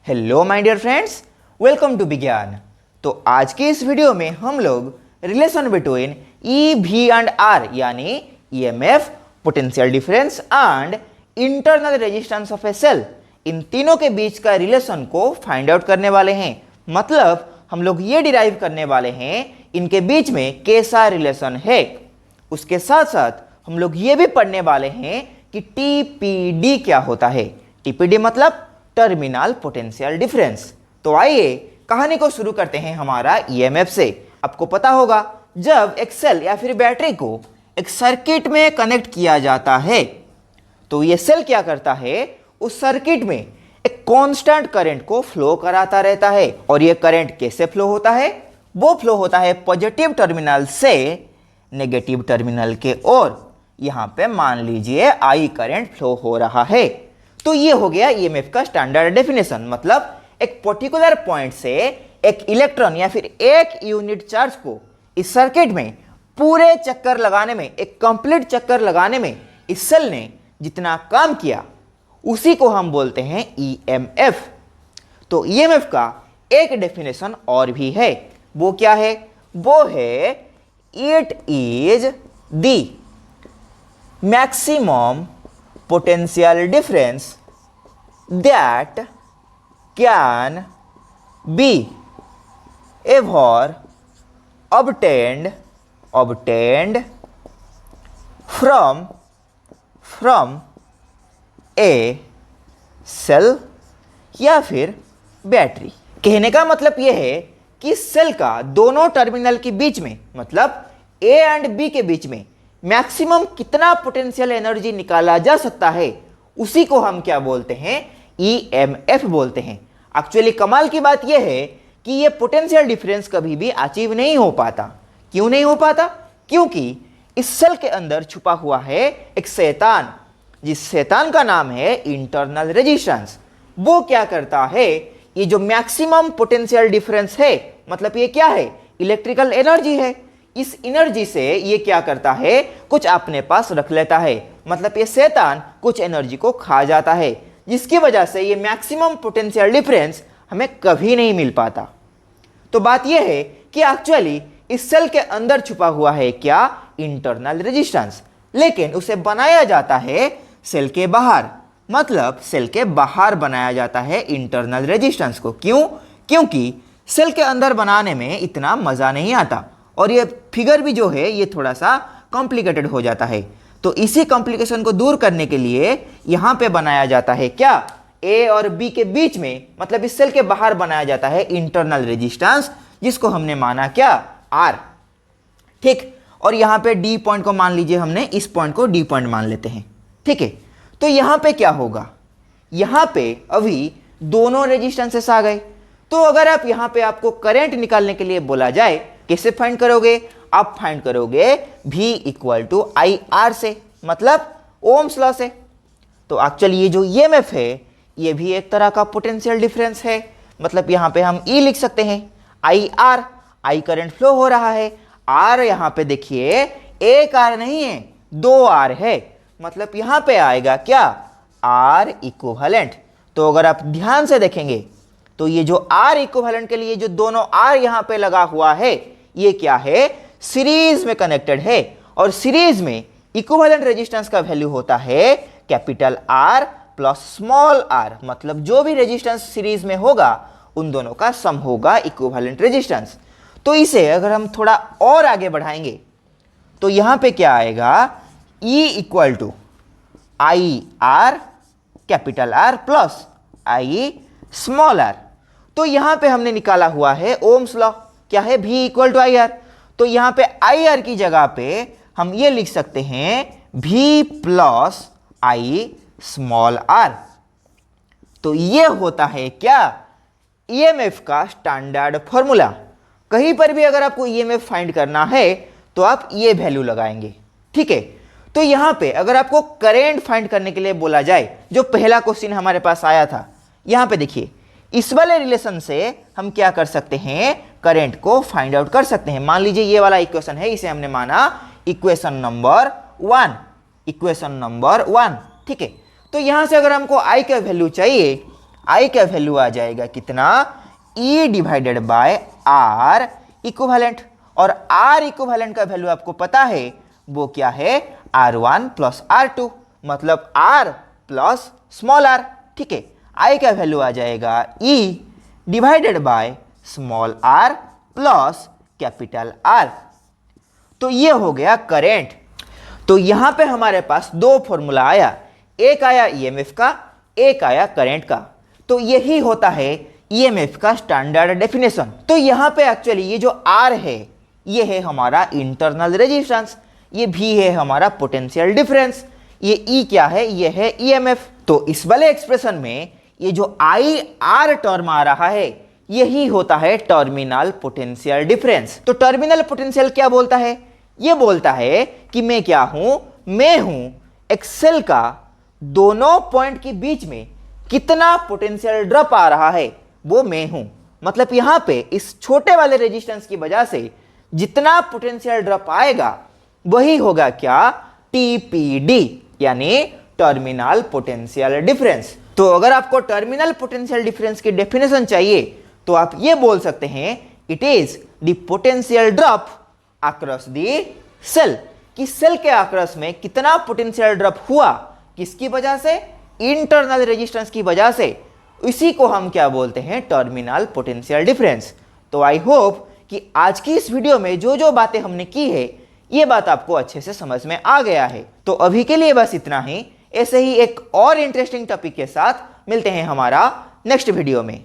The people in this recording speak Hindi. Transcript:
Hello my dear friends, welcome to Vigyan. तो आज के इस वीडियो में हम लोग relation between E V and R यानी EMF, potential difference and internal resistance of a cell, इन तीनों के बीच का रिलेशन को फाइंड आउट करने वाले हैं। मतलब हम लोग ये डिराइव करने वाले हैं इनके बीच में कैसा रिलेशन है। उसके साथ साथ हम लोग ये भी पढ़ने वाले हैं कि टीपीडी क्या होता है। टीपीडी मतलब टर्मिनल पोटेंशियल डिफरेंस। तो आइए कहानी को शुरू करते हैं हमारा ईएमएफ से। आपको पता होगा जब एक सेल या फिर बैटरी को एक सर्किट में कनेक्ट किया जाता है तो ये सेल क्या करता है, उस सर्किट में एक कांस्टेंट करंट को फ्लो कराता रहता है। और ये करंट कैसे फ्लो होता है? वो फ्लो होता है पॉजिटिव टर्मिनल से नेगेटिव टर्मिनल के ओर। यहां पे मान लीजिए आई करंट फ्लो हो रहा है। तो ये हो गया ईएमएफ का स्टैंडर्ड डेफिनेशन। मतलब एक पर्टिकुलर पॉइंट से एक इलेक्ट्रॉन या फिर एक यूनिट चार्ज को इस सर्किट में पूरे चक्कर लगाने में, एक कंप्लीट चक्कर लगाने में इस सेल ने जितना काम किया उसी को हम बोलते हैं ईएमएफ। तो ईएमएफ का एक डेफिनेशन और भी है। वो क्या है? वो है it is the maximum potential difference that can be ever obtained from a cell या फिर बैटरी। कहने का मतलब यह है कि सेल का दोनों टर्मिनल के बीच में, मतलब ए एंड बी के बीच में मैक्सिमम कितना पोटेंशियल एनर्जी निकाला जा सकता है उसी को हम क्या बोलते हैं? ईएमएफ बोलते हैं। एक्चुअली कमाल की बात यह है कि यह पोटेंशियल डिफरेंस कभी भी अचीव नहीं हो पाता। क्यों नहीं हो पाता? क्योंकि इस सेल के अंदर छुपा हुआ है एक शैतान, जिस शैतान का नाम है इंटरनल रेजिस्टेंस। वो क्या करता है, ये जो मैक्सिमम पोटेंशियल डिफरेंस है, मतलब ये क्या है? इलेक्ट्रिकल एनर्जी है। इस एनर्जी से ये क्या करता है, कुछ अपने पास रख लेता है। मतलब ये शैतान कुछ एनर्जी को खा जाता है, जिसकी वजह से ये मैक्सिमम पोटेंशियल डिफरेंस हमें कभी नहीं मिल पाता। तो बात यह है कि एक्चुअली इस सेल के अंदर छुपा हुआ है क्या? Internal resistance. लेकिन उसे बनाया जाता है सेल के बाहर। मतलब सेल के बाहर बनाया जाता है इंटरनल रेजिस्टेंस को। क्यों? क्योंकि सेल के अंदर बनाने में इतना मजा नहीं आता और ये फिगर भी जो है ये थोड़ा सा कॉम्प्लिकेटेड हो जाता है। तो इसी कॉम्प्लिकेशन को दूर करने के लिए यहां पे बनाया जाता है क्या? ए और बी के बीच में, मतलब इस सेल के बाहर बनाया जाता है इंटरनल रेजिस्टेंस, जिसको हमने माना क्या? आर। ठीक। और यहां पे डी पॉइंट को मान लीजिए, हमने इस पॉइंट को डी पॉइंट मान लेते हैं। ठीक है। तो यहां पे क्या होगा? यहां पे अभी दोनों रेजिस्टेंसेस आ गए। तो अगर आप यहां पे आपको करंट निकालने के लिए बोला जाए, कैसे फाइंड करोगे? आप फाइंड करोगे V equal to I R से, मतलब ओम्स लॉ से। तो एक्चुअली ये जो ईएमएफ है ये भी एक तरह का पोटेंशियल डिफरेंस है। मतलब यहां पे हम E लिख सकते हैं, I R. I current flow हो रहा है। आर यहां पे देखिए एक आर नहीं है, दो आर है। मतलब यहां पे आएगा क्या? R equivalent. तो अगर आप ध्यान से देखेंगे तो ये जो आर इक्विवेलेंट के लिए जो दोनों आर यहां पे लगा हुआ है, ये क्या है? सीरीज में कनेक्टेड है। और सीरीज में इक्विवेलेंट रेजिस्टेंस का वैल्यू होता है capital R plus small r. मतलब जो भी रेजिस्टेंस सीरीज में होगा उन दोनों का सम होगा इक्विवेलेंट रेजिस्टेंस। तो इसे अगर हम थोड़ा और आगे बढ़ाएंगे तो यहां पे क्या आएगा? E equal to I R capital R plus I small r. तो यहां पे हमने निकाला हुआ है ओम्स लॉ। क्या है? V equal to I R. तो यहां पे आई आर की जगह पे हम ये लिख सकते हैं V plus I small r. तो ये होता है क्या? ईएमएफ का स्टैंडर्ड फॉर्मूला। कहीं पर भी अगर आपको ईएमएफ फाइंड करना है तो आप ये वैल्यू लगाएंगे। ठीक है। तो यहां पे अगर आपको करंट फाइंड करने के लिए बोला जाए, जो पहला क्वेश्चन हमारे पास आया था, यहां पे देखिए इस वाले रिलेशन से हम क्या कर सकते हैं? करंट को फाइंड आउट कर सकते हैं। मान लीजिए ये वाला इक्वेशन है, इसे हमने माना इक्वेशन नंबर 1। ठीक है। तो यहां से अगर हमको आई का वैल्यू चाहिए I का वैल्यू आ जाएगा कितना, E divided by R equivalent. और R इक्विवेलेंट का वैल्यू आपको पता है वो क्या है, R1 प्लस R2, मतलब R प्लस स्मॉल r। ठीक है, I का वैल्यू आ जाएगा E divided by small r plus capital R। तो ये हो गया करंट। तो यहां पे हमारे पास दो फॉर्मूला आया, एक आया ईएमएफ का, एक आया करंट का। तो यही होता है ईएमएफ का स्टैंडर्ड डेफिनेशन। तो यहां पे एक्चुअली ये जो R है ये है हमारा इंटरनल रेजिस्टेंस, ये भी है हमारा पोटेंशियल डिफरेंस, ये E क्या है, ये है ईएमएफ। तो इस वाले एक्सप्रेशन में ये जो IR टर्म आ रहा है यही होता है टर्मिनल पोटेंशियल डिफरेंस। तो टर्मिनल पोटेंशियल क्या बोलता है, ये बोलता है कि मैं क्या हूं, मैं हूं एक सेल का दोनों पॉइंट के बीच में कितना पोटेंशियल ड्रॉप आ रहा है वो मैं हूं। मतलब यहां पे इस छोटे वाले रेजिस्टेंस की वजह से जितना पोटेंशियल ड्रॉप आएगा वही होगा क्या, TPD, यानी टर्मिनल पोटेंशियल डिफरेंस। तो अगर आपको टर्मिनल पोटेंशियल डिफरेंस की डेफिनेशन चाहिए तो आप ये बोल सकते हैं it is the potential drop across the cell, कि सेल के अक्रॉस में कितना पोटेंशियल ड्रॉप हुआ, किसकी वजह से, इंटरनल रेजिस्टेंस की वजह से। इसी को हम क्या बोलते हैं, टर्मिनल पोटेंशियल डिफरेंस। तो आई होप कि आज की इस वीडियो में जो जो बातें हमने की है ये बात आपको अच्छे से समझ में आ गया है। तो अभी के लिए बस इतना ही। ऐसे ही एक और इंटरेस्टिंग टॉपिक के साथ मिलते हैं हमारा नेक्स्ट वीडियो में।